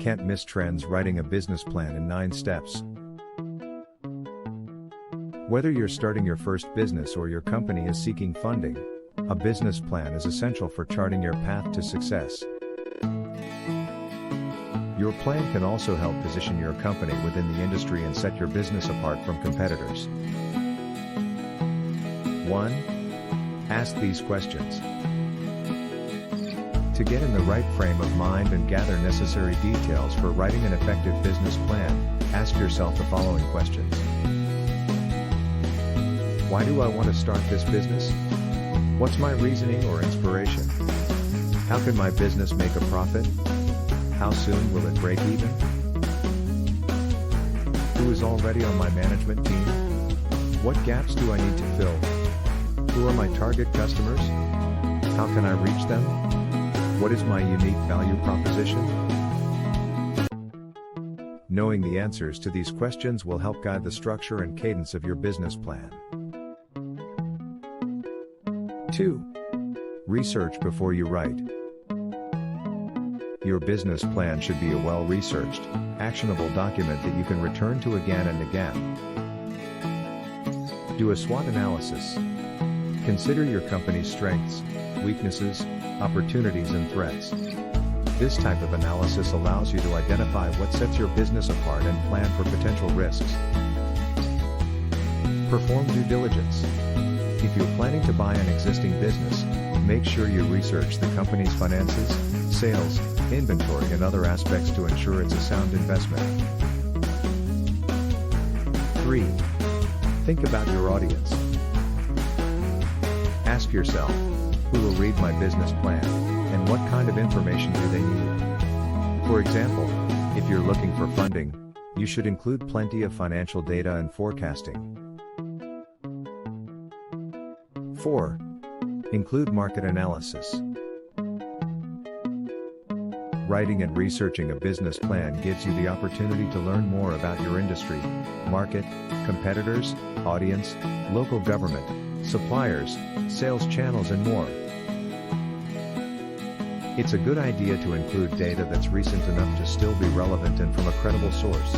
Can't miss trends. Writing a business plan in 9 steps. Whether you're starting your first business or your company is seeking funding, a business plan is essential for charting your path to success. Your plan can also help position your company within the industry and set your business apart from competitors. 1. Ask these questions. To get in the right frame of mind and gather necessary details for writing an effective business plan, ask yourself the following questions. Why do I want to start this business? What's my reasoning or inspiration? How can my business make a profit? How soon will it break even? Who is already on my management team? What gaps do I need to fill? Who are my target customers? How can I reach them? What is my unique value proposition? Knowing the answers to these questions will help guide the structure and cadence of your business plan. 2. Research before you write. Your business plan should be a well-researched, actionable document that you can return to again and again. Do a SWOT analysis. Consider your company's strengths, weaknesses, opportunities and threats. This type of analysis allows you to identify what sets your business apart and plan for potential risks. Perform due diligence. If you're planning to buy an existing business, make sure you research the company's finances, sales, inventory and other aspects to ensure it's a sound investment. 3. Think about your audience. Ask yourself, who will read my business plan, and what kind of information do they need? For example, if you're looking for funding, you should include plenty of financial data and forecasting. 4. Include market analysis. Writing and researching a business plan gives you the opportunity to learn more about your industry, market, competitors, audience, local government, suppliers, sales channels and more. It's a good idea to include data that's recent enough to still be relevant and from a credible source.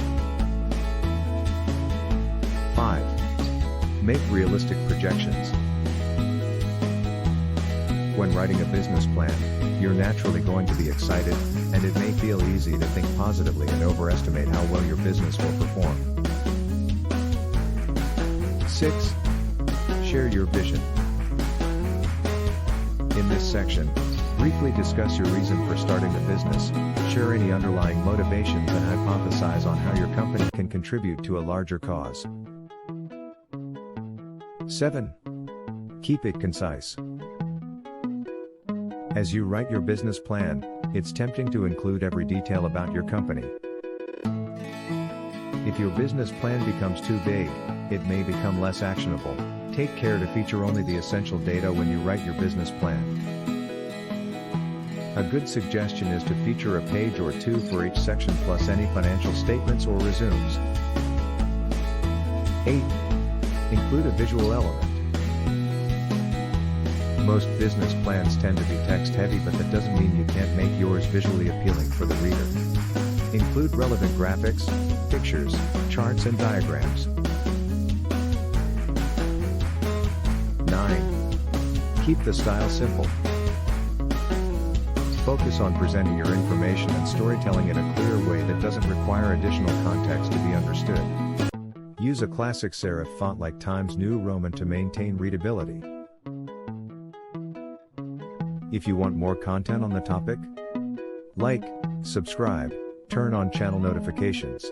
5. Make realistic projections. When writing a business plan, you're naturally going to be excited, and it may feel easy to think positively and overestimate how well your business will perform. 6. Share your vision. In this section, briefly discuss your reason for starting the business, share any underlying motivations and hypothesize on how your company can contribute to a larger cause. 7. Keep it concise. As you write your business plan, it's tempting to include every detail about your company. If your business plan becomes too vague, it may become less actionable. Take care to feature only the essential data when you write your business plan. A good suggestion is to feature a page or two for each section plus any financial statements or resumes. 8. Include a visual element. Most business plans tend to be text-heavy, but that doesn't mean you can't make yours visually appealing for the reader. Include relevant graphics, pictures, charts and diagrams. 9. Keep the style simple. Focus on presenting your information and storytelling in a clear way that doesn't require additional context to be understood. Use a classic serif font like Times New Roman to maintain readability. If you want more content on the topic, like, subscribe, turn on channel notifications.